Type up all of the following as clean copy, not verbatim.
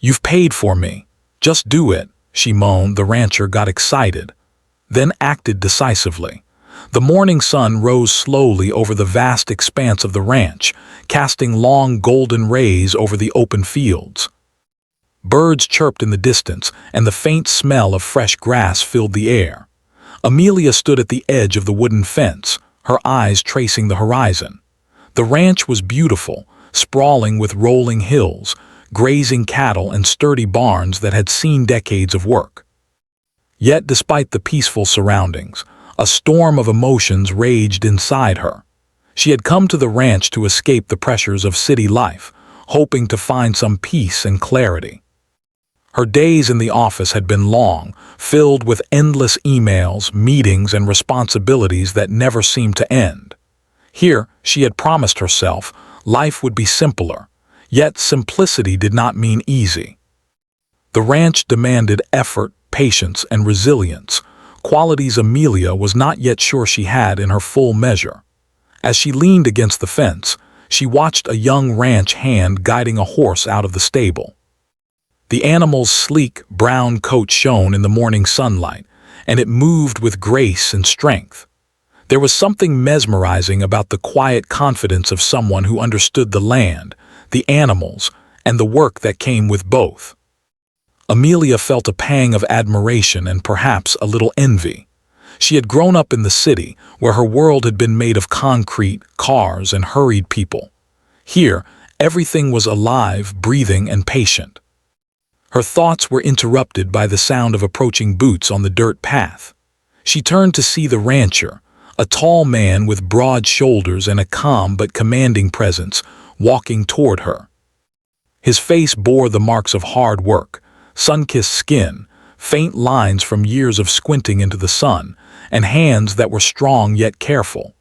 "You've paid for me. Just do it," she moaned. The rancher got excited, then acted decisively. The morning sun rose slowly over the vast expanse of the ranch, casting long golden rays over the open fields. Birds chirped in the distance, and the faint smell of fresh grass filled the air. Amelia stood at the edge of the wooden fence, her eyes tracing the horizon. The ranch was beautiful, sprawling with rolling hills, grazing cattle and sturdy barns that had seen decades of work. Yet, despite the peaceful surroundings, a storm of emotions raged inside her. She had come to the ranch to escape the pressures of city life, hoping to find some peace and clarity. Her days in the office had been long, filled with endless emails, meetings, and responsibilities that never seemed to end. Here, she had promised herself, life would be simpler, yet simplicity did not mean easy. The ranch demanded effort, patience, and resilience, qualities Amelia was not yet sure she had in her full measure. As she leaned against the fence, she watched a young ranch hand guiding a horse out of the stable. The animal's sleek, brown coat shone in the morning sunlight, and it moved with grace and strength. There was something mesmerizing about the quiet confidence of someone who understood the land, the animals, and the work that came with both. Amelia felt a pang of admiration and perhaps a little envy. She had grown up in the city, where her world had been made of concrete, cars, and hurried people. Here, everything was alive, breathing, and patient. Her thoughts were interrupted by the sound of approaching boots on the dirt path. She turned to see the rancher, a tall man with broad shoulders and a calm but commanding presence, walking toward her. His face bore the marks of hard work, sun-kissed skin, faint lines from years of squinting into the sun, and hands that were strong yet careful.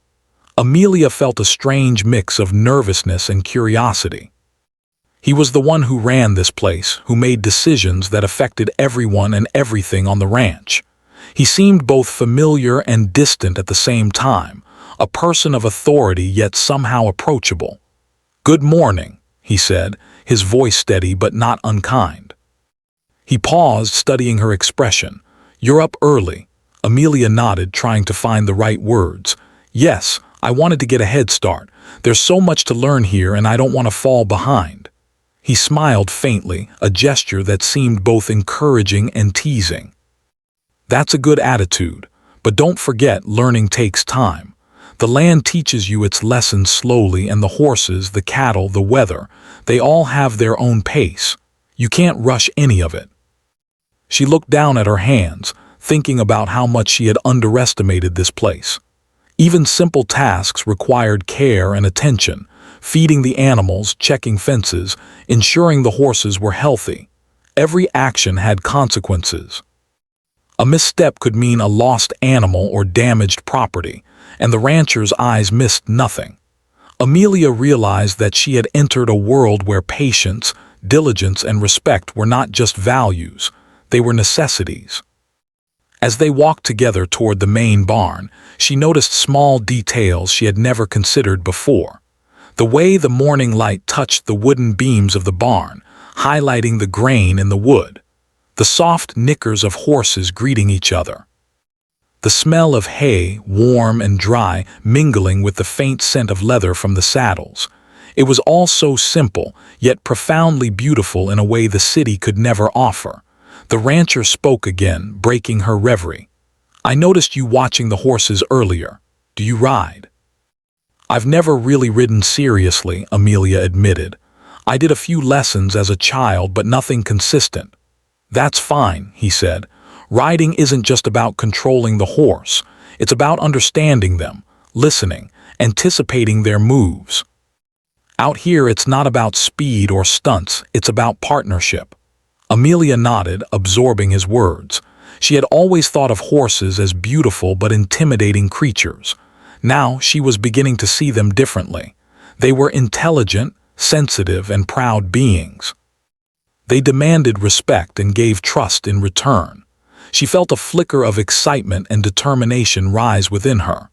Amelia felt a strange mix of nervousness and curiosity. He was the one who ran this place, who made decisions that affected everyone and everything on the ranch. He seemed both familiar and distant at the same time, a person of authority yet somehow approachable. "Good morning," he said, his voice steady but not unkind. He paused, studying her expression. "You're up early." Amelia nodded, trying to find the right words. "Yes, I wanted to get a head start. There's so much to learn here and I don't want to fall behind." He smiled faintly, a gesture that seemed both encouraging and teasing. "That's a good attitude, but don't forget learning takes time. The land teaches you its lessons slowly, and the horses, the cattle, the weather, they all have their own pace. You can't rush any of it." She looked down at her hands, thinking about how much she had underestimated this place. Even simple tasks required care and attention, feeding the animals, checking fences, ensuring the horses were healthy. Every action had consequences. A misstep could mean a lost animal or damaged property, and the rancher's eyes missed nothing. Amelia realized that she had entered a world where patience, diligence, and respect were not just values, they were necessities. As they walked together toward the main barn, she noticed small details she had never considered before. The way the morning light touched the wooden beams of the barn, highlighting the grain in the wood. The soft nickers of horses greeting each other. The smell of hay, warm and dry, mingling with the faint scent of leather from the saddles. It was all so simple, yet profoundly beautiful in a way the city could never offer. The rancher spoke again, breaking her reverie. "I noticed you watching the horses earlier. Do you ride?" "I've never really ridden seriously," Amelia admitted. "I did a few lessons as a child, but nothing consistent." "That's fine," he said. "Riding isn't just about controlling the horse. It's about understanding them, listening, anticipating their moves. Out here, it's not about speed or stunts, it's about partnership." Amelia nodded, absorbing his words. She had always thought of horses as beautiful but intimidating creatures. Now she was beginning to see them differently. They were intelligent, sensitive, and proud beings. They demanded respect and gave trust in return. She felt a flicker of excitement and determination rise within her.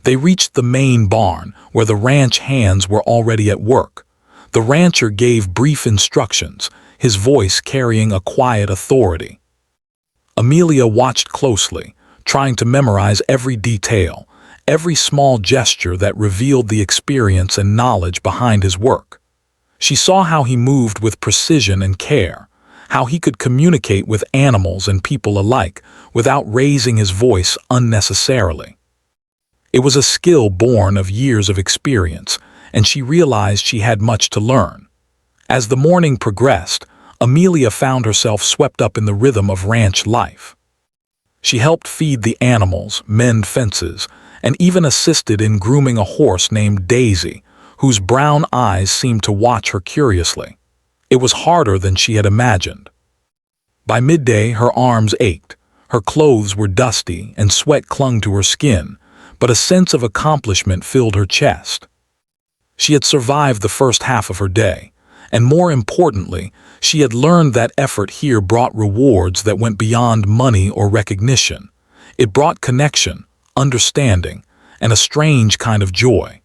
They reached the main barn, where the ranch hands were already at work. The rancher gave brief instructions, his voice carrying a quiet authority. Amelia watched closely, trying to memorize every detail, every small gesture that revealed the experience and knowledge behind his work. She saw how he moved with precision and care, how he could communicate with animals and people alike without raising his voice unnecessarily. It was a skill born of years of experience, and she realized she had much to learn. As the morning progressed, Amelia found herself swept up in the rhythm of ranch life. She helped feed the animals, mend fences, and even assisted in grooming a horse named Daisy, whose brown eyes seemed to watch her curiously. It was harder than she had imagined. By midday, her arms ached, her clothes were dusty, and sweat clung to her skin, but a sense of accomplishment filled her chest. She had survived the first half of her day, and more importantly, she had learned that effort here brought rewards that went beyond money or recognition. It brought connection, understanding, and a strange kind of joy.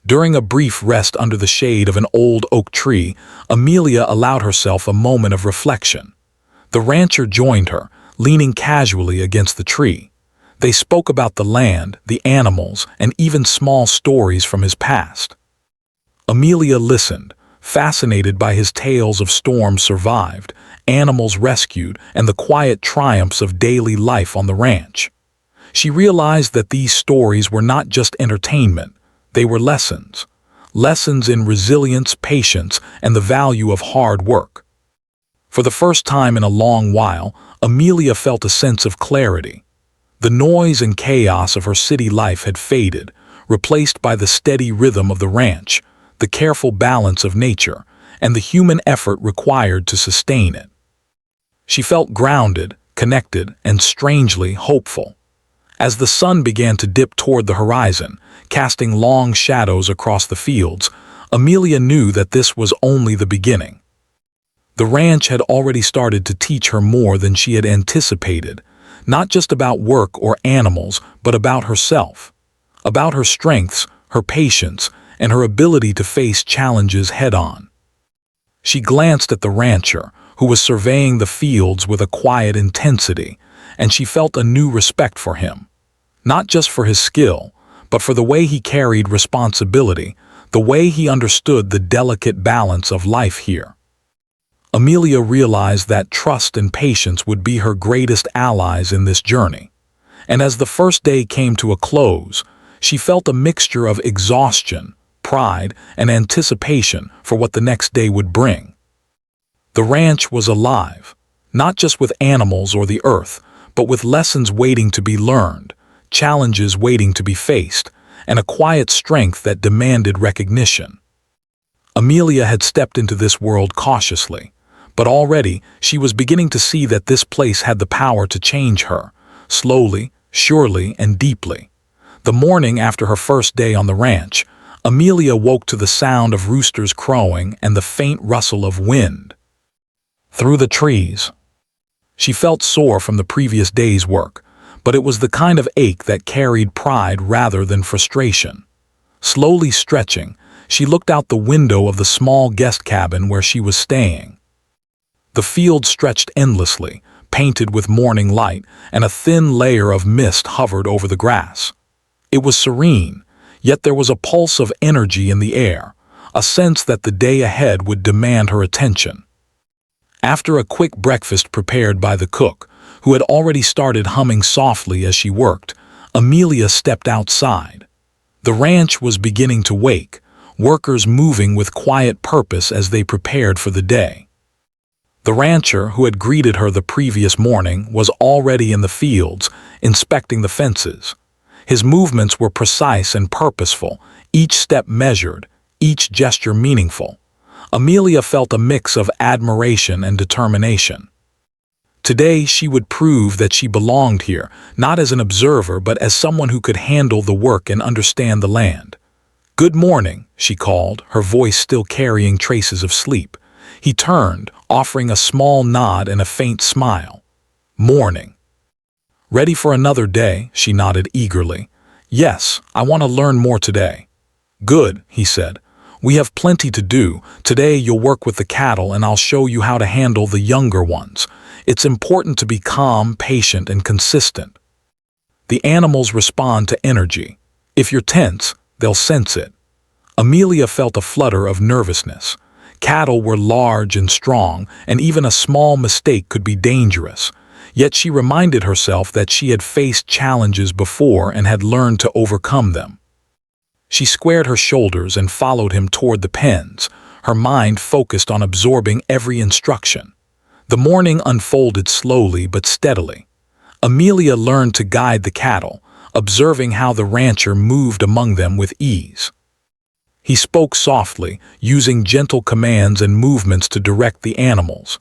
During a brief rest under the shade of an old oak tree, Amelia allowed herself a moment of reflection. The rancher joined her, leaning casually against the tree. They spoke about the land, the animals, and even small stories from his past. Amelia listened, fascinated by his tales of storms survived, animals rescued, and the quiet triumphs of daily life on the ranch. She realized that these stories were not just entertainment, they were lessons. Lessons in resilience, patience, and the value of hard work. For the first time in a long while, Amelia felt a sense of clarity. The noise and chaos of her city life had faded, replaced by the steady rhythm of the ranch, the careful balance of nature, and the human effort required to sustain it. She felt grounded, connected, and strangely hopeful. As the sun began to dip toward the horizon, casting long shadows across the fields, Amelia knew that this was only the beginning. The ranch had already started to teach her more than she had anticipated, not just about work or animals, but about herself, about her strengths, her patience, and her ability to face challenges head-on. She glanced at the rancher, who was surveying the fields with a quiet intensity, and she felt a new respect for him. Not just for his skill, but for the way he carried responsibility, the way he understood the delicate balance of life here. Amelia realized that trust and patience would be her greatest allies in this journey. And as the first day came to a close, she felt a mixture of exhaustion, pride, and anticipation for what the next day would bring. The ranch was alive, not just with animals or the earth, but with lessons waiting to be learned, challenges waiting to be faced, and a quiet strength that demanded recognition. Amelia had stepped into this world cautiously, but already she was beginning to see that this place had the power to change her, slowly, surely, and deeply. The morning after her first day on the ranch, Amelia woke to the sound of roosters crowing and the faint rustle of wind through the trees. She felt sore from the previous day's work, but it was the kind of ache that carried pride rather than frustration. Slowly stretching, she looked out the window of the small guest cabin where she was staying. The field stretched endlessly, painted with morning light, and a thin layer of mist hovered over the grass. It was serene, yet there was a pulse of energy in the air, a sense that the day ahead would demand her attention. After a quick breakfast prepared by the cook, who had already started humming softly as she worked, Amelia stepped outside. The ranch was beginning to wake, workers moving with quiet purpose as they prepared for the day. The rancher, who had greeted her the previous morning, was already in the fields, inspecting the fences. His movements were precise and purposeful, each step measured, each gesture meaningful. Amelia felt a mix of admiration and determination. Today she would prove that she belonged here, not as an observer but as someone who could handle the work and understand the land. "Good morning," she called, her voice still carrying traces of sleep. He turned, offering a small nod and a faint smile. "Morning." "Ready for another day?" She nodded eagerly. "Yes, I want to learn more today." "Good," he said. We have plenty to do. Today you'll work with the cattle and I'll show you how to handle the younger ones. It's important to be calm, patient, and consistent. The animals respond to energy. If you're tense, they'll sense it. Amelia felt a flutter of nervousness. Cattle were large and strong, and even a small mistake could be dangerous. Yet she reminded herself that she had faced challenges before and had learned to overcome them. She squared her shoulders and followed him toward the pens, her mind focused on absorbing every instruction. The morning unfolded slowly but steadily. Amelia learned to guide the cattle, observing how the rancher moved among them with ease. He spoke softly, using gentle commands and movements to direct the animals.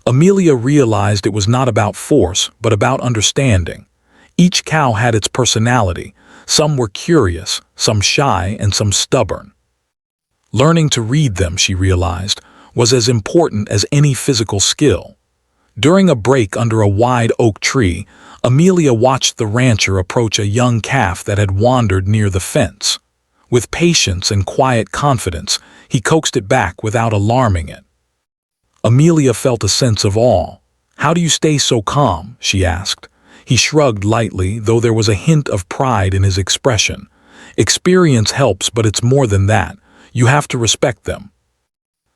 Amelia realized it was not about force, but about understanding. Each cow had its personality. Some were curious, some shy, and some stubborn. Learning to read them, she realized, was as important as any physical skill. During a break under a wide oak tree, Amelia watched the rancher approach a young calf that had wandered near the fence. With patience and quiet confidence, he coaxed it back without alarming it. Amelia felt a sense of awe. "How do you stay so calm?" she asked. He shrugged lightly, though there was a hint of pride in his expression. "Experience helps, but it's more than that. You have to respect them.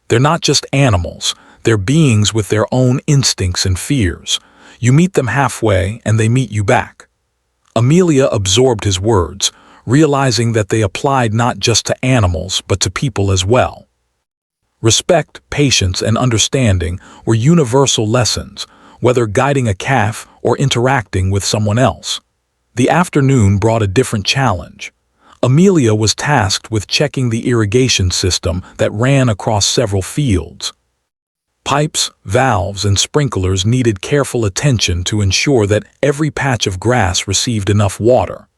They're not just animals, they're beings with their own instincts and fears. You meet them halfway, and they meet you back." Amelia absorbed his words, realizing that they applied not just to animals, but to people as well. Respect, patience, and understanding were universal lessons, whether guiding a calf or interacting with someone else. The afternoon brought a different challenge. Amelia was tasked with checking the irrigation system that ran across several fields. Pipes, valves, and sprinklers needed careful attention to ensure that every patch of grass received enough water.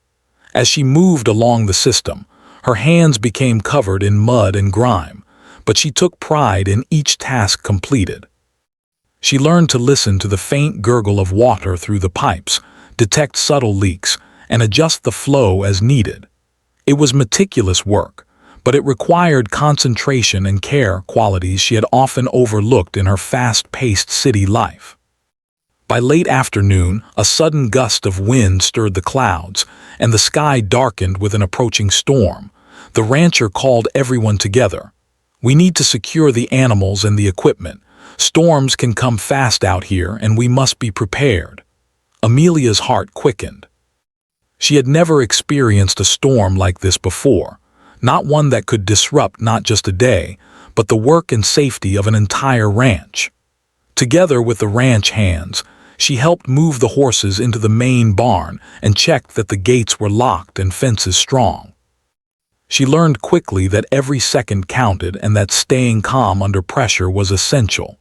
As she moved along the system, her hands became covered in mud and grime, but she took pride in each task completed. She learned to listen to the faint gurgle of water through the pipes, detect subtle leaks, and adjust the flow as needed. It was meticulous work, but it required concentration and care, qualities she had often overlooked in her fast-paced city life. By late afternoon, a sudden gust of wind stirred the clouds, and the sky darkened with an approaching storm. The rancher called everyone together. "We need to secure the animals and the equipment. Storms can come fast out here, and we must be prepared." Amelia's heart quickened. She had never experienced a storm like this before, not one that could disrupt not just a day, but the work and safety of an entire ranch. Together with the ranch hands, she helped move the horses into the main barn and checked that the gates were locked and fences strong. She learned quickly that every second counted and that staying calm under pressure was essential.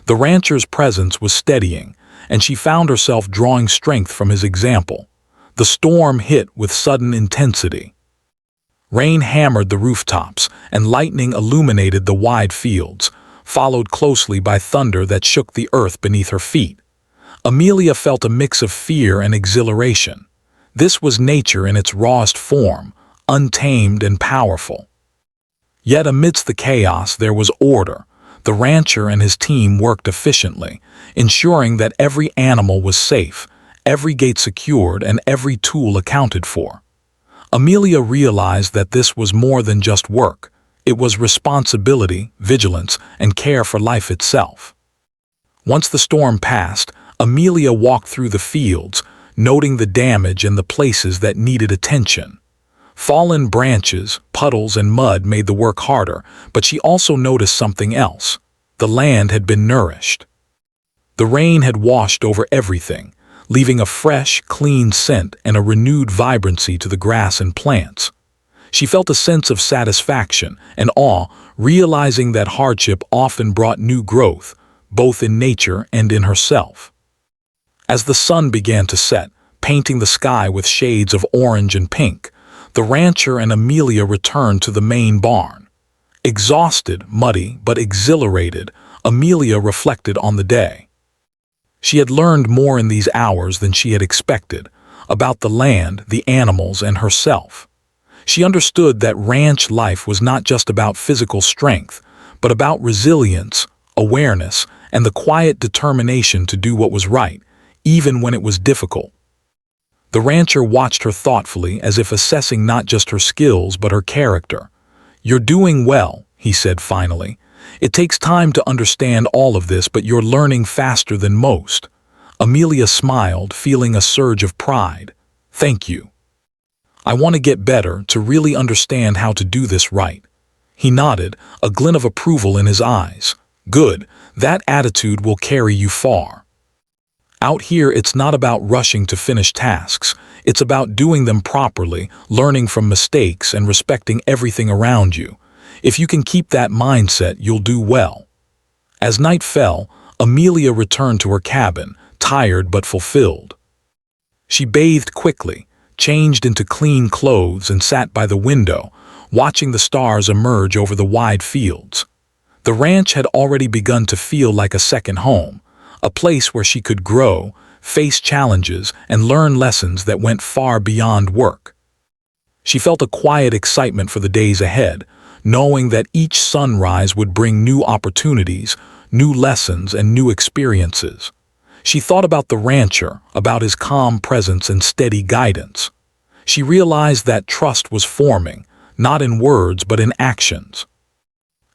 The rancher's presence was steadying, and she found herself drawing strength from his example. The storm hit with sudden intensity. Rain hammered the rooftops, and lightning illuminated the wide fields, followed closely by thunder that shook the earth beneath her feet. Amelia felt a mix of fear and exhilaration. This was nature in its rawest form, untamed and powerful. Yet amidst the chaos there was order. The rancher and his team worked efficiently, ensuring that every animal was safe, every gate secured, and every tool accounted for. Amelia realized that this was more than just work. It was responsibility, vigilance, and care for life itself. Once the storm passed, Amelia walked through the fields, noting the damage and the places that needed attention. Fallen branches, puddles, and mud made the work harder, but she also noticed something else. The land had been nourished. The rain had washed over everything, leaving a fresh, clean scent and a renewed vibrancy to the grass and plants. She felt a sense of satisfaction and awe, realizing that hardship often brought new growth, both in nature and in herself. As the sun began to set, painting the sky with shades of orange and pink, the rancher and Amelia returned to the main barn. Exhausted, muddy, but exhilarated, Amelia reflected on the day. She had learned more in these hours than she had expected, about the land, the animals, and herself. She understood that ranch life was not just about physical strength, but about resilience, awareness, and the quiet determination to do what was right, even when it was difficult. The rancher watched her thoughtfully, as if assessing not just her skills but her character. "You're doing well," he said finally. "It takes time to understand all of this, but you're learning faster than most." Amelia smiled, feeling a surge of pride. "Thank you. I want to get better, to really understand how to do this right." He nodded, a glint of approval in his eyes. "Good, that attitude will carry you far. Out here, it's not about rushing to finish tasks. It's about doing them properly, learning from mistakes, and respecting everything around you. If you can keep that mindset, you'll do well." As night fell, Amelia returned to her cabin, tired but fulfilled. She bathed quickly, changed into clean clothes, and sat by the window, watching the stars emerge over the wide fields. The ranch had already begun to feel like a second home, a place where she could grow, face challenges, and learn lessons that went far beyond work. She felt a quiet excitement for the days ahead, knowing that each sunrise would bring new opportunities, new lessons, and new experiences. She thought about the rancher, about his calm presence and steady guidance. She realized that trust was forming, not in words but in actions.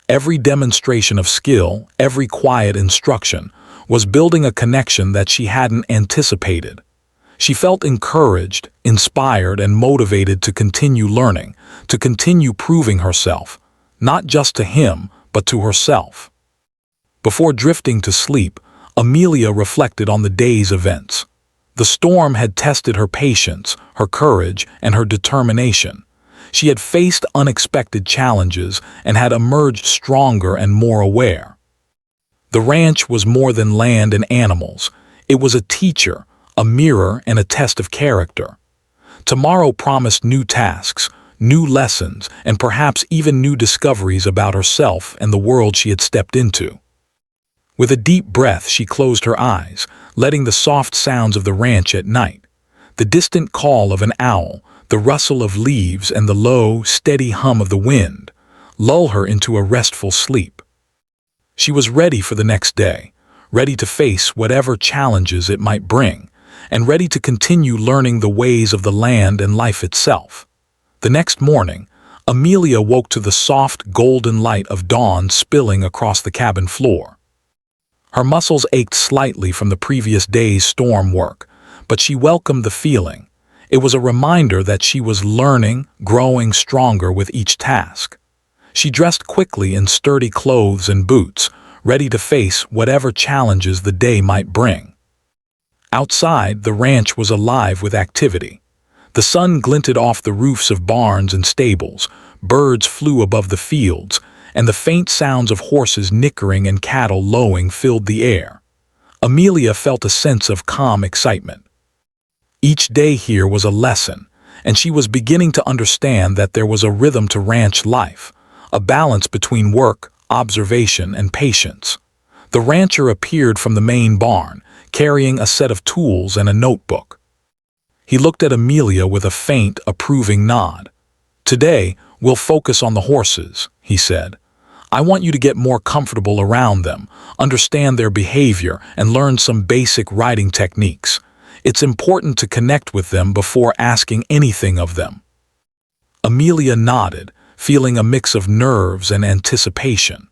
Every demonstration of skill, every quiet instruction, was building a connection that she hadn't anticipated. She felt encouraged, inspired, and motivated to continue learning, to continue proving herself, not just to him, but to herself. Before drifting to sleep, Amelia reflected on the day's events. The storm had tested her patience, her courage, and her determination. She had faced unexpected challenges and had emerged stronger and more aware. The ranch was more than land and animals. It was a teacher, a mirror, and a test of character. Tomorrow promised new tasks, new lessons, and perhaps even new discoveries about herself and the world she had stepped into. With a deep breath, she closed her eyes, letting the soft sounds of the ranch at night, the distant call of an owl, the rustle of leaves, and the low, steady hum of the wind, lull her into a restful sleep. She was ready for the next day, ready to face whatever challenges it might bring, and ready to continue learning the ways of the land and life itself. The next morning, Amelia woke to the soft, golden light of dawn spilling across the cabin floor. Her muscles ached slightly from the previous day's storm work, but she welcomed the feeling. It was a reminder that she was learning, growing stronger with each task. She dressed quickly in sturdy clothes and boots, ready to face whatever challenges the day might bring. Outside, the ranch was alive with activity. The sun glinted off the roofs of barns and stables, birds flew above the fields, and the faint sounds of horses nickering and cattle lowing filled the air. Amelia felt a sense of calm excitement. Each day here was a lesson, and she was beginning to understand that there was a rhythm to ranch life, a balance between work, observation, and patience. The rancher appeared from the main barn, carrying a set of tools and a notebook. He looked at Amelia with a faint, approving nod. "Today, we'll focus on the horses," he said. "I want you to get more comfortable around them, understand their behavior, and learn some basic riding techniques. It's important to connect with them before asking anything of them." Amelia nodded, feeling a mix of nerves and anticipation.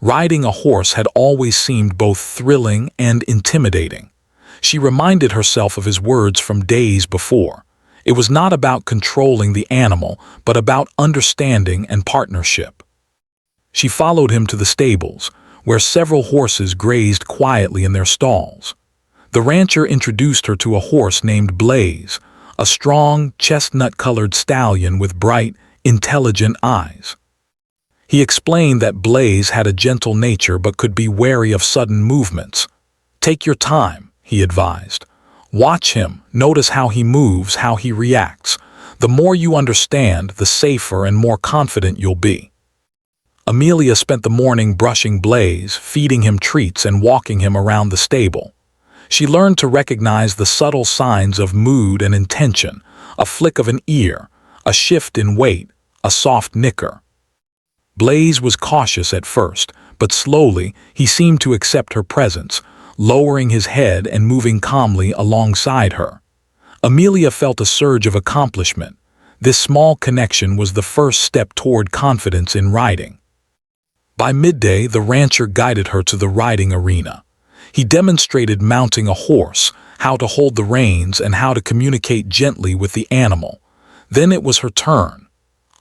Riding a horse had always seemed both thrilling and intimidating. She reminded herself of his words from days before. It was not about controlling the animal, but about understanding and partnership. She followed him to the stables, where several horses grazed quietly in their stalls. The rancher introduced her to a horse named Blaze, a strong, chestnut-colored stallion with bright, intelligent eyes. He explained that Blaze had a gentle nature but could be wary of sudden movements. "Take your time," he advised. "Watch him, notice how he moves, how he reacts. The more you understand, the safer and more confident you'll be." Amelia spent the morning brushing Blaze, feeding him treats, and walking him around the stable. She learned to recognize the subtle signs of mood and intention, a flick of an ear, a shift in weight, a soft nicker. Blaze was cautious at first, but slowly he seemed to accept her presence, lowering his head and moving calmly alongside her. Amelia felt a surge of accomplishment. This small connection was the first step toward confidence in riding. By midday, the rancher guided her to the riding arena. He demonstrated mounting a horse, how to hold the reins, and how to communicate gently with the animal. Then it was her turn.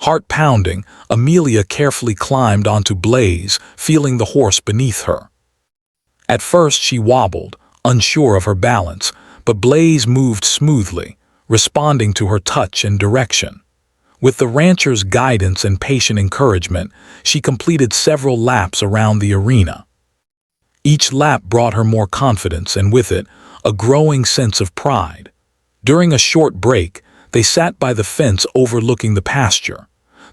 Heart pounding, Amelia carefully climbed onto Blaze, feeling the horse beneath her. At first she wobbled, unsure of her balance, but Blaze moved smoothly, responding to her touch and direction. With the rancher's guidance and patient encouragement, she completed several laps around the arena. Each lap brought her more confidence and with it, a growing sense of pride. During a short break, they sat by the fence overlooking the pasture.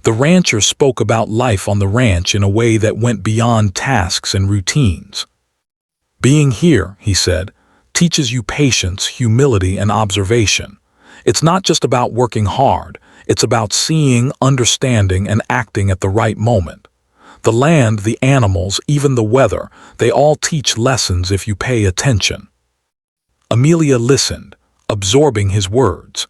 The rancher spoke about life on the ranch in a way that went beyond tasks and routines. "Being here," he said, "teaches you patience, humility, and observation. It's not just about working hard, it's about seeing, understanding, and acting at the right moment. The land, the animals, even the weather, they all teach lessons if you pay attention." Amelia listened, absorbing his words.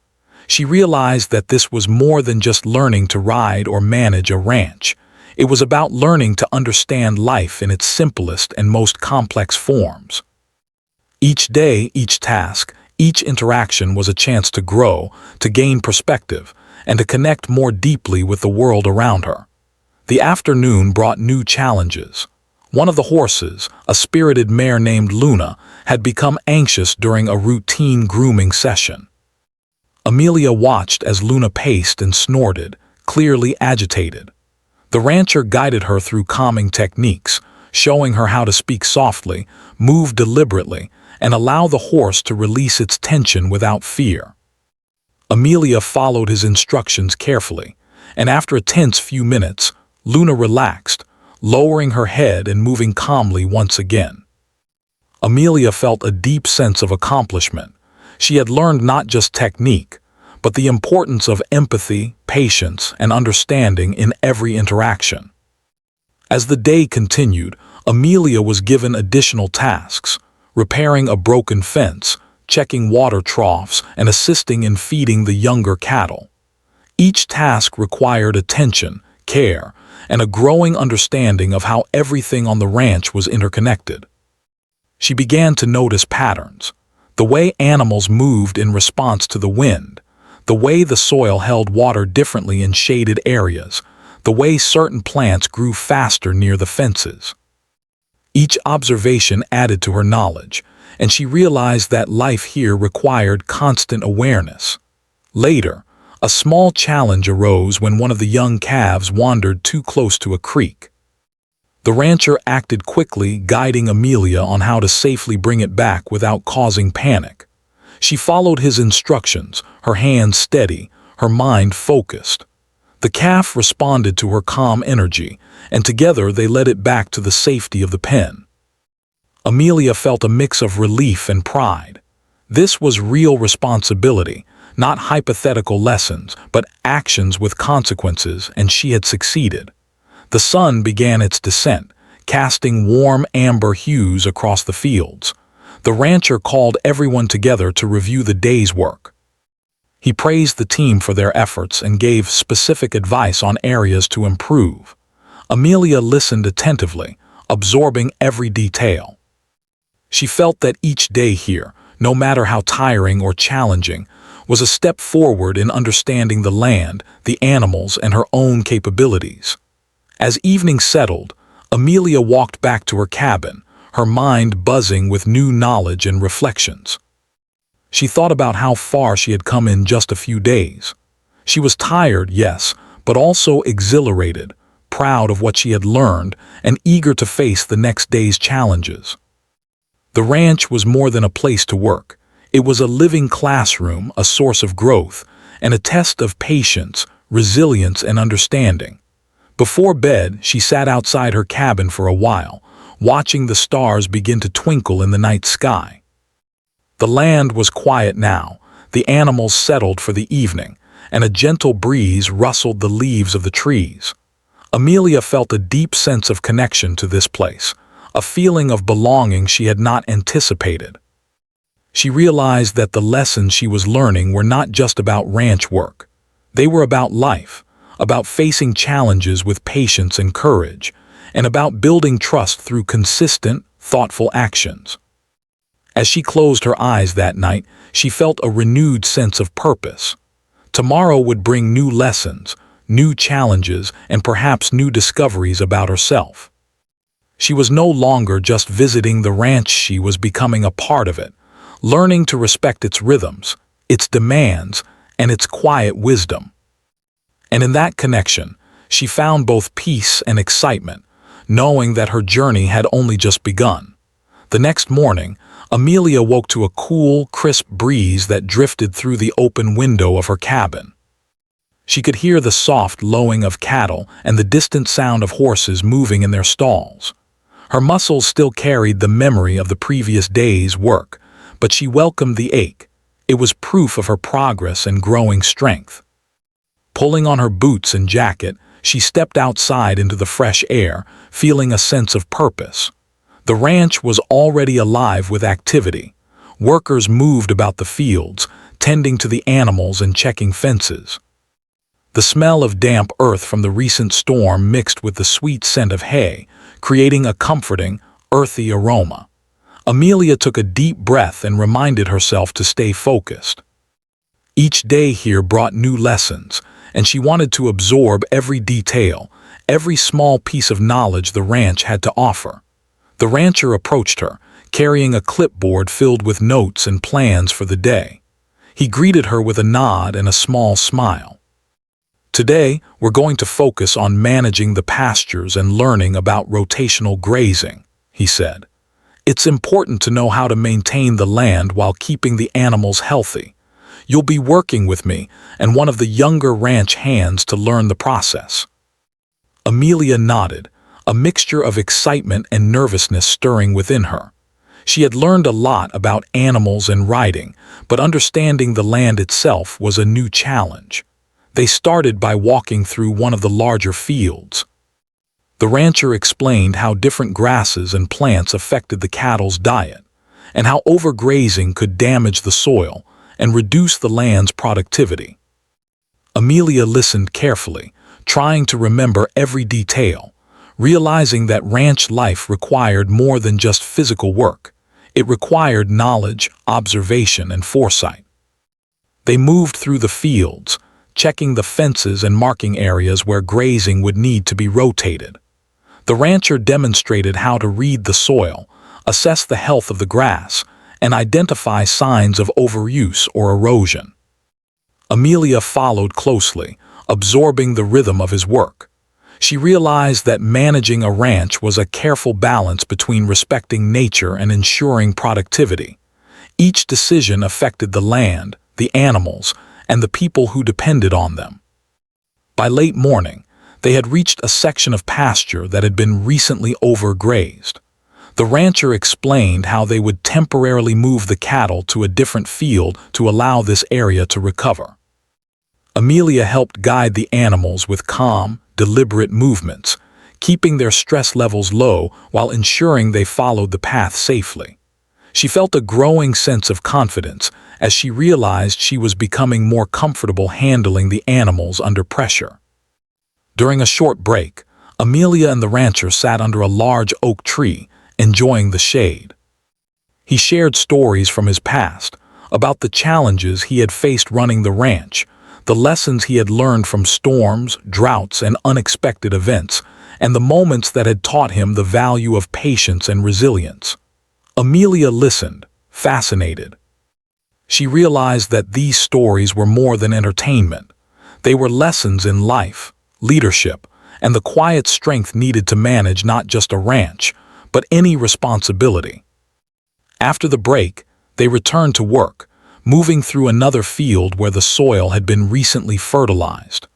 She realized that this was more than just learning to ride or manage a ranch. It was about learning to understand life in its simplest and most complex forms. Each day, each task, each interaction was a chance to grow, to gain perspective, and to connect more deeply with the world around her. The afternoon brought new challenges. One of the horses, a spirited mare named Luna, had become anxious during a routine grooming session. Amelia watched as Luna paced and snorted, clearly agitated. The rancher guided her through calming techniques, showing her how to speak softly, move deliberately, and allow the horse to release its tension without fear. Amelia followed his instructions carefully, and after a tense few minutes, Luna relaxed, lowering her head and moving calmly once again. Amelia felt a deep sense of accomplishment. She had learned not just technique, but the importance of empathy, patience, and understanding in every interaction. As the day continued, Amelia was given additional tasks, repairing a broken fence, checking water troughs, and assisting in feeding the younger cattle. Each task required attention, care, and a growing understanding of how everything on the ranch was interconnected. She began to notice patterns, the way animals moved in response to the wind, the way the soil held water differently in shaded areas, the way certain plants grew faster near the fences. Each observation added to her knowledge, and she realized that life here required constant awareness. Later, a small challenge arose when one of the young calves wandered too close to a creek. The rancher acted quickly, guiding Amelia on how to safely bring it back without causing panic. She followed his instructions, her hands steady, her mind focused. The calf responded to her calm energy, and together they led it back to the safety of the pen. Amelia felt a mix of relief and pride. This was real responsibility, not hypothetical lessons, but actions with consequences, and she had succeeded. The sun began its descent, casting warm amber hues across the fields. The rancher called everyone together to review the day's work. He praised the team for their efforts and gave specific advice on areas to improve. Amelia listened attentively, absorbing every detail. She felt that each day here, no matter how tiring or challenging, was a step forward in understanding the land, the animals, and her own capabilities. As evening settled, Amelia walked back to her cabin, her mind buzzing with new knowledge and reflections. She thought about how far she had come in just a few days. She was tired, yes, but also exhilarated, proud of what she had learned, and eager to face the next day's challenges. The ranch was more than a place to work. It was a living classroom, a source of growth, and a test of patience, resilience, and understanding. Before bed, she sat outside her cabin for a while, watching the stars begin to twinkle in the night sky. The land was quiet now, the animals settled for the evening, and a gentle breeze rustled the leaves of the trees. Amelia felt a deep sense of connection to this place, a feeling of belonging she had not anticipated. She realized that the lessons she was learning were not just about ranch work. They were about life, about facing challenges with patience and courage, and about building trust through consistent, thoughtful actions. As she closed her eyes that night, she felt a renewed sense of purpose. Tomorrow would bring new lessons, new challenges, and perhaps new discoveries about herself. She was no longer just visiting the ranch, she was becoming a part of it, learning to respect its rhythms, its demands, and its quiet wisdom. And in that connection, she found both peace and excitement, knowing that her journey had only just begun. The next morning, Amelia woke to a cool, crisp breeze that drifted through the open window of her cabin. She could hear the soft lowing of cattle and the distant sound of horses moving in their stalls. Her muscles still carried the memory of the previous day's work, but she welcomed the ache. It was proof of her progress and growing strength. Pulling on her boots and jacket, she stepped outside into the fresh air, feeling a sense of purpose. The ranch was already alive with activity. Workers moved about the fields, tending to the animals and checking fences. The smell of damp earth from the recent storm mixed with the sweet scent of hay, creating a comforting, earthy aroma. Amelia took a deep breath and reminded herself to stay focused. Each day here brought new lessons, and she wanted to absorb every detail, every small piece of knowledge the ranch had to offer. The rancher approached her, carrying a clipboard filled with notes and plans for the day. He greeted her with a nod and a small smile. "Today, we're going to focus on managing the pastures and learning about rotational grazing," he said. "It's important to know how to maintain the land while keeping the animals healthy. You'll be working with me and one of the younger ranch hands to learn the process." Amelia nodded, a mixture of excitement and nervousness stirring within her. She had learned a lot about animals and riding, but understanding the land itself was a new challenge. They started by walking through one of the larger fields. The rancher explained how different grasses and plants affected the cattle's diet, and how overgrazing could damage the soil and reduce the land's productivity. Amelia listened carefully, trying to remember every detail, realizing that ranch life required more than just physical work. It required knowledge, observation, and foresight. They moved through the fields, checking the fences and marking areas where grazing would need to be rotated. The rancher demonstrated how to read the soil, assess the health of the grass, and identify signs of overuse or erosion. Amelia followed closely, absorbing the rhythm of his work. She realized that managing a ranch was a careful balance between respecting nature and ensuring productivity. Each decision affected the land, the animals, and the people who depended on them. By late morning, they had reached a section of pasture that had been recently overgrazed. The rancher explained how they would temporarily move the cattle to a different field to allow this area to recover. Amelia helped guide the animals with calm, deliberate movements, keeping their stress levels low while ensuring they followed the path safely. She felt a growing sense of confidence as she realized she was becoming more comfortable handling the animals under pressure. During a short break, Amelia and the rancher sat under a large oak tree, enjoying the shade. He shared stories from his past, about the challenges he had faced running the ranch, the lessons he had learned from storms, droughts, and unexpected events, and the moments that had taught him the value of patience and resilience. Amelia listened, fascinated. She realized that these stories were more than entertainment. They were lessons in life, leadership, and the quiet strength needed to manage not just a ranch, but any responsibility. After the break, they returned to work, moving through another field where the soil had been recently fertilized.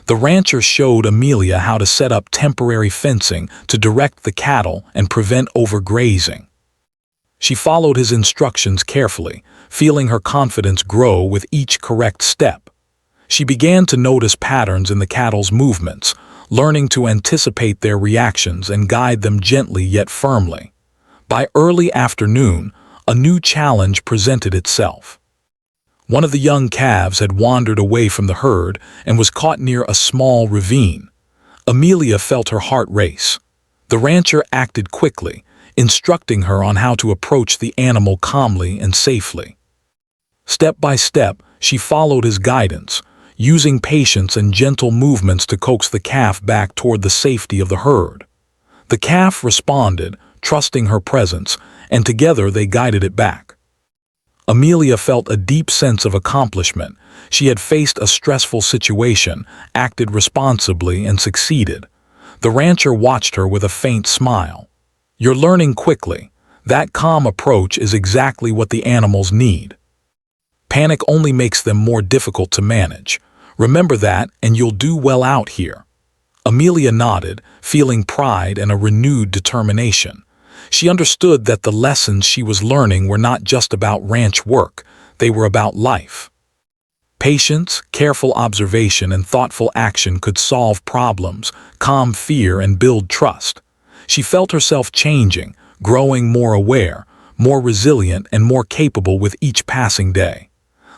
The rancher showed Amelia how to set up temporary fencing to direct the cattle and prevent overgrazing. She followed his instructions carefully, feeling her confidence grow with each correct step. She began to notice patterns in the cattle's movements, learning to anticipate their reactions and guide them gently yet firmly. By early afternoon, a new challenge presented itself. One of the young calves had wandered away from the herd and was caught near a small ravine. Amelia felt her heart race. The rancher acted quickly, instructing her on how to approach the animal calmly and safely. Step by step, she followed his guidance, using patience and gentle movements to coax the calf back toward the safety of the herd. The calf responded, trusting her presence, and together they guided it back. Amelia felt a deep sense of accomplishment. She had faced a stressful situation, acted responsibly, and succeeded. The rancher watched her with a faint smile. "You're learning quickly. That calm approach is exactly what the animals need. Panic only makes them more difficult to manage. Remember that, and you'll do well out here." Amelia nodded, feeling pride and a renewed determination. She understood that the lessons she was learning were not just about ranch work, they were about life. Patience, careful observation, and thoughtful action could solve problems, calm fear, and build trust. She felt herself changing, growing more aware, more resilient, and more capable with each passing day.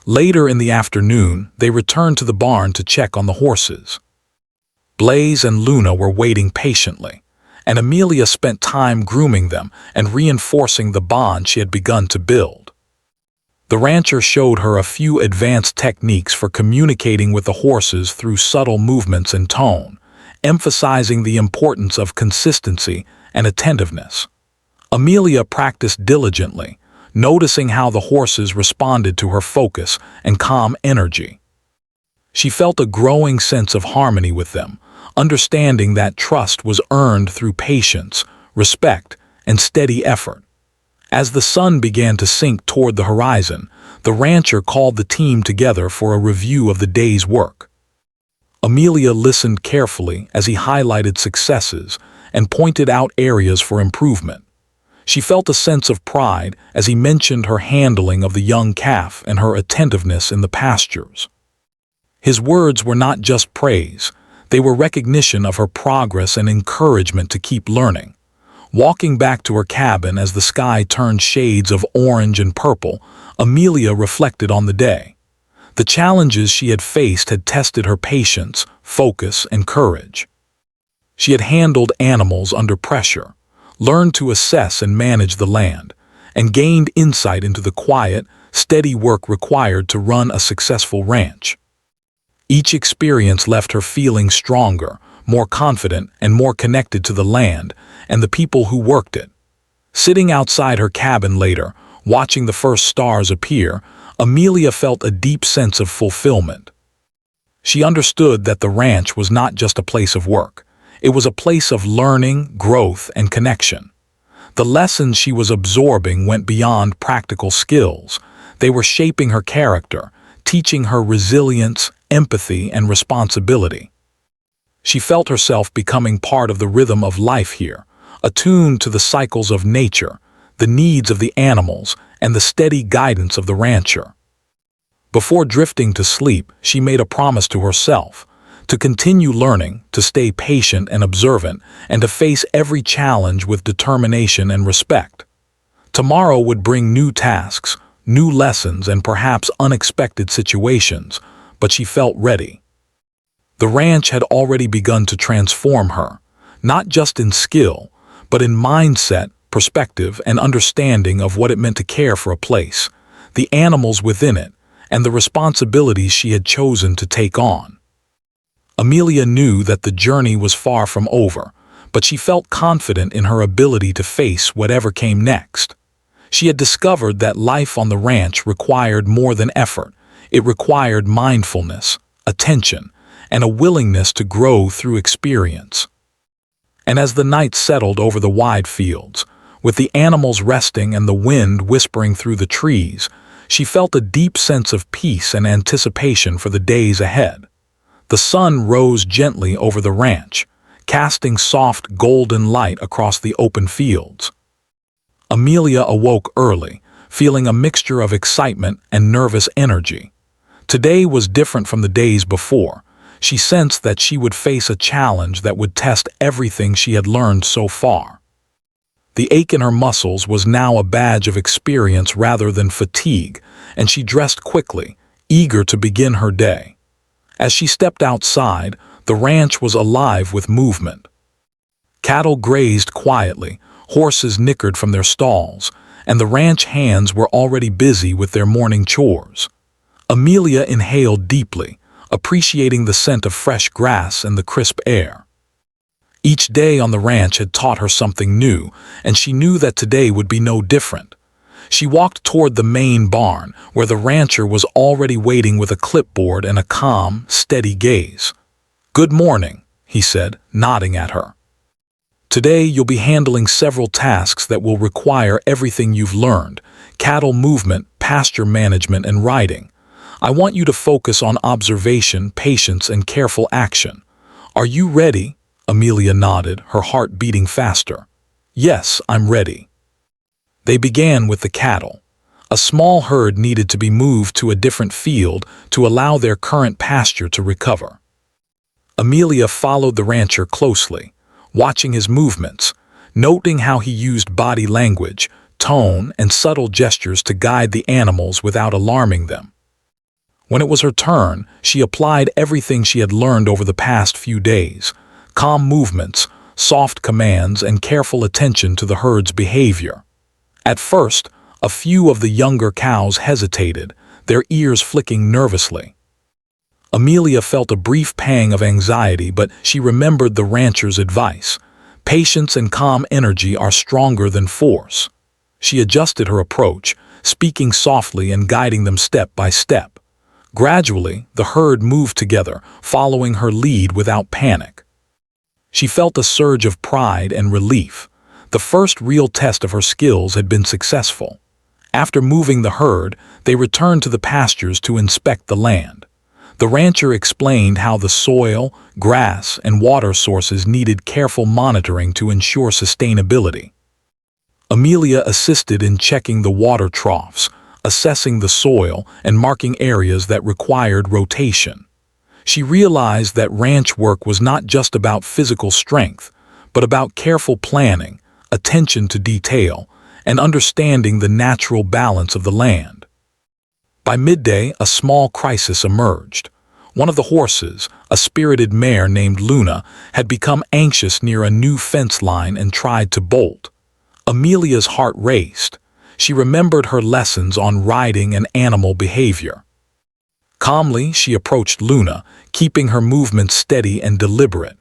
Later in the afternoon, they returned to the barn to check on the horses. Blaze and Luna were waiting patiently, and Amelia spent time grooming them and reinforcing the bond she had begun to build. The rancher showed her a few advanced techniques for communicating with the horses through subtle movements and tone, emphasizing the importance of consistency and attentiveness. Amelia practiced diligently, noticing how the horses responded to her focus and calm energy. She felt a growing sense of harmony with them, understanding that trust was earned through patience, respect, and steady effort. As the sun began to sink toward the horizon, the rancher called the team together for a review of the day's work. Amelia listened carefully as he highlighted successes and pointed out areas for improvement. She felt a sense of pride as he mentioned her handling of the young calf and her attentiveness in the pastures. His words were not just praise, they were recognition of her progress and encouragement to keep learning. Walking back to her cabin as the sky turned shades of orange and purple, Amelia reflected on the day. The challenges she had faced had tested her patience, focus, and courage. She had handled animals under pressure, learned to assess and manage the land, and gained insight into the quiet, steady work required to run a successful ranch. Each experience left her feeling stronger, more confident, and more connected to the land and the people who worked it. Sitting outside her cabin later, watching the first stars appear, Amelia felt a deep sense of fulfillment. She understood that the ranch was not just a place of work. It was a place of learning, growth, and connection. The lessons she was absorbing went beyond practical skills. They were shaping her character, teaching her resilience, empathy, and responsibility. She felt herself becoming part of the rhythm of life here, attuned to the cycles of nature, the needs of the animals, and the steady guidance of the rancher. Before drifting to sleep, she made a promise to herself to continue learning, to stay patient and observant, and to face every challenge with determination and respect. Tomorrow would bring new tasks, new lessons, and perhaps unexpected situations, but she felt ready. The ranch had already begun to transform her, not just in skill, but in mindset, perspective, and understanding of what it meant to care for a place, the animals within it, and the responsibilities she had chosen to take on. Amelia knew that the journey was far from over, but she felt confident in her ability to face whatever came next. She had discovered that life on the ranch required more than effort. It required mindfulness, attention, and a willingness to grow through experience. And as the night settled over the wide fields, with the animals resting and the wind whispering through the trees, she felt a deep sense of peace and anticipation for the days ahead. The sun rose gently over the ranch, casting soft golden light across the open fields. Amelia awoke early, feeling a mixture of excitement and nervous energy. Today was different from the days before. She sensed that she would face a challenge that would test everything she had learned so far. The ache in her muscles was now a badge of experience rather than fatigue, and she dressed quickly, eager to begin her day. As she stepped outside, the ranch was alive with movement. Cattle grazed quietly, horses nickered from their stalls, and the ranch hands were already busy with their morning chores. Amelia inhaled deeply, appreciating the scent of fresh grass and the crisp air. Each day on the ranch had taught her something new, and she knew that today would be no different. She walked toward the main barn, where the rancher was already waiting with a clipboard and a calm, steady gaze. "Good morning," he said, nodding at her. "Today you'll be handling several tasks that will require everything you've learned: cattle movement, pasture management, and riding. I want you to focus on observation, patience, and careful action. Are you ready?" Amelia nodded, her heart beating faster. "Yes, I'm ready." They began with the cattle. A small herd needed to be moved to a different field to allow their current pasture to recover. Amelia followed the rancher closely, watching his movements, noting how he used body language, tone, and subtle gestures to guide the animals without alarming them. When it was her turn, she applied everything she had learned over the past few days: calm movements, soft commands, and careful attention to the herd's behavior. At first, a few of the younger cows hesitated, their ears flicking nervously. Amelia felt a brief pang of anxiety, but she remembered the rancher's advice: patience and calm energy are stronger than force. She adjusted her approach, speaking softly and guiding them step by step. Gradually, the herd moved together, following her lead without panic. She felt a surge of pride and relief. The first real test of her skills had been successful. After moving the herd, they returned to the pastures to inspect the land. The rancher explained how the soil, grass, and water sources needed careful monitoring to ensure sustainability. Amelia assisted in checking the water troughs, assessing the soil, and marking areas that required rotation. She realized that ranch work was not just about physical strength, but about careful planning, attention to detail, and understanding the natural balance of the land. By midday, a small crisis emerged. One of the horses, a spirited mare named Luna, had become anxious near a new fence line and tried to bolt. Amelia's heart raced. She remembered her lessons on riding and animal behavior. Calmly, she approached Luna, keeping her movements steady and deliberate.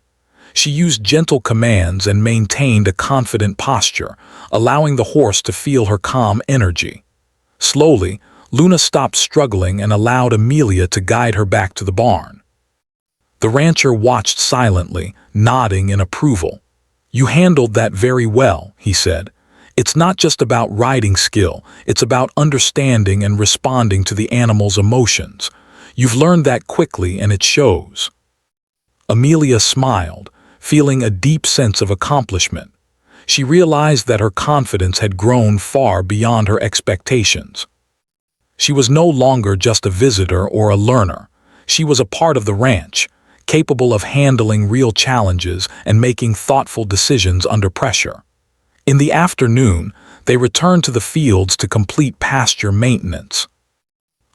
She used gentle commands and maintained a confident posture, allowing the horse to feel her calm energy. Slowly, Luna stopped struggling and allowed Amelia to guide her back to the barn. The rancher watched silently, nodding in approval. "You handled that very well," he said. "It's not just about riding skill, it's about understanding and responding to the animal's emotions. You've learned that quickly and it shows." Amelia smiled, feeling a deep sense of accomplishment. She realized that her confidence had grown far beyond her expectations. She was no longer just a visitor or a learner. She was a part of the ranch, capable of handling real challenges and making thoughtful decisions under pressure. In the afternoon, they returned to the fields to complete pasture maintenance.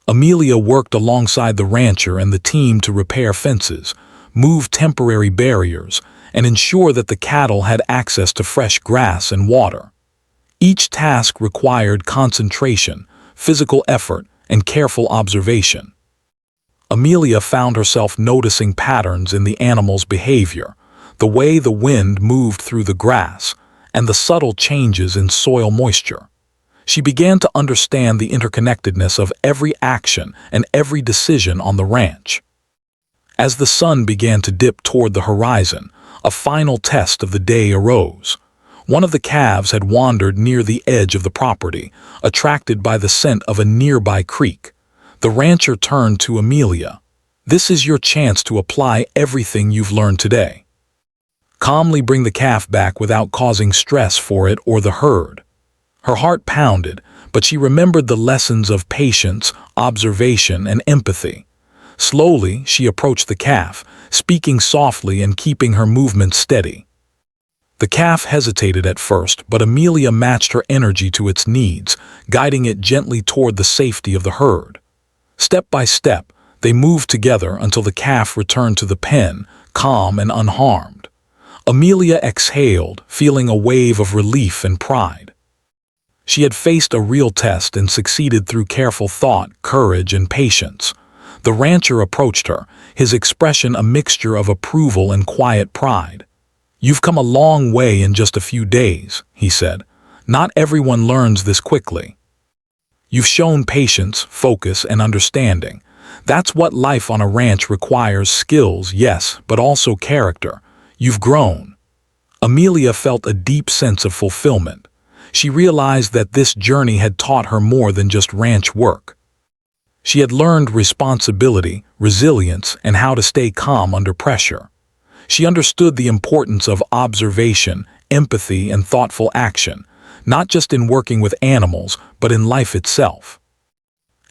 Amelia worked alongside the rancher and the team to repair fences, move temporary barriers, and ensure that the cattle had access to fresh grass and water. Each task required concentration, physical effort, and careful observation. Amelia found herself noticing patterns in the animals' behavior, the way the wind moved through the grass, and the subtle changes in soil moisture. She began to understand the interconnectedness of every action and every decision on the ranch. As the sun began to dip toward the horizon, a final test of the day arose. One of the calves had wandered near the edge of the property, attracted by the scent of a nearby creek. The rancher turned to Amelia. "This is your chance to apply everything you've learned today. Calmly bring the calf back without causing stress for it or the herd." Her heart pounded, but she remembered the lessons of patience, observation, and empathy. Slowly, she approached the calf, speaking softly and keeping her movements steady. The calf hesitated at first, but Amelia matched her energy to its needs, guiding it gently toward the safety of the herd. Step by step, they moved together until the calf returned to the pen, calm and unharmed. Amelia exhaled, feeling a wave of relief and pride. She had faced a real test and succeeded through careful thought, courage, and patience. The rancher approached her, his expression a mixture of approval and quiet pride. "You've come a long way in just a few days," he said. "Not everyone learns this quickly. You've shown patience, focus, and understanding. That's what life on a ranch requires: skills, yes, but also character. You've grown." Amelia felt a deep sense of fulfillment. She realized that this journey had taught her more than just ranch work. She had learned responsibility, resilience, and how to stay calm under pressure. She understood the importance of observation, empathy, and thoughtful action, not just in working with animals, but in life itself.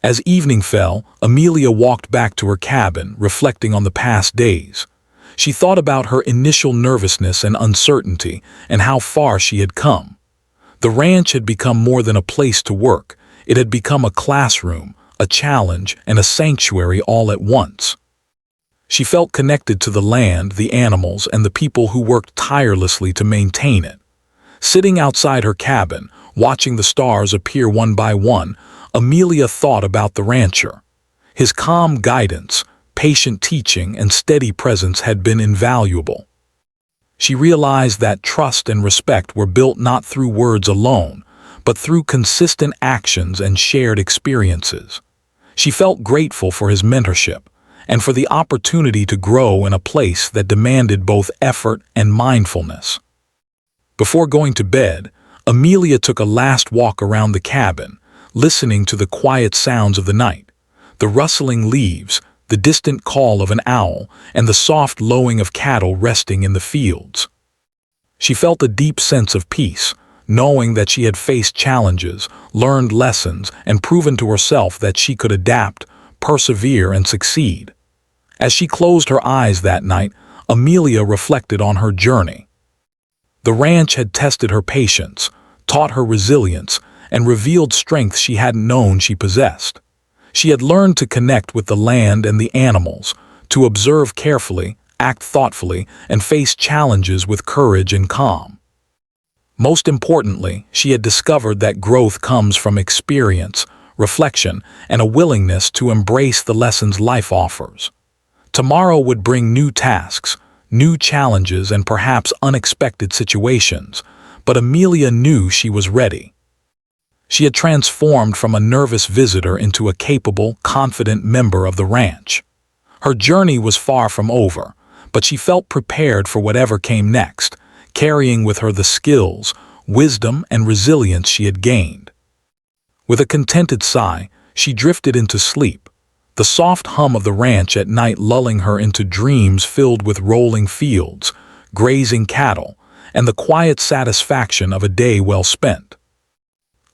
As evening fell, Amelia walked back to her cabin, reflecting on the past days. She thought about her initial nervousness and uncertainty, and how far she had come. The ranch had become more than a place to work. It had become a classroom, a challenge, and a sanctuary all at once. She felt connected to the land, the animals, and the people who worked tirelessly to maintain it. Sitting outside her cabin, watching the stars appear one by one, Amelia thought about the rancher. His calm guidance, patient teaching, and steady presence had been invaluable. She realized that trust and respect were built not through words alone, but through consistent actions and shared experiences. She felt grateful for his mentorship and for the opportunity to grow in a place that demanded both effort and mindfulness. Before going to bed, Amelia took a last walk around the cabin, listening to the quiet sounds of the night, the rustling leaves, the distant call of an owl, and the soft lowing of cattle resting in the fields. She felt a deep sense of peace, knowing that she had faced challenges, learned lessons, and proven to herself that she could adapt, persevere, and succeed. As she closed her eyes that night, Amelia reflected on her journey. The ranch had tested her patience, taught her resilience, and revealed strengths she hadn't known she possessed. She had learned to connect with the land and the animals, to observe carefully, act thoughtfully, and face challenges with courage and calm. Most importantly, she had discovered that growth comes from experience, reflection, and a willingness to embrace the lessons life offers. Tomorrow would bring new tasks, new challenges, and perhaps unexpected situations, but Amelia knew she was ready. She had transformed from a nervous visitor into a capable, confident member of the ranch. Her journey was far from over, but she felt prepared for whatever came next, carrying with her the skills, wisdom, and resilience she had gained. With a contented sigh, she drifted into sleep, the soft hum of the ranch at night lulling her into dreams filled with rolling fields, grazing cattle, and the quiet satisfaction of a day well spent.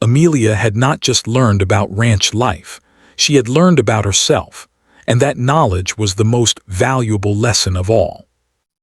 Amelia had not just learned about ranch life, she had learned about herself, and that knowledge was the most valuable lesson of all.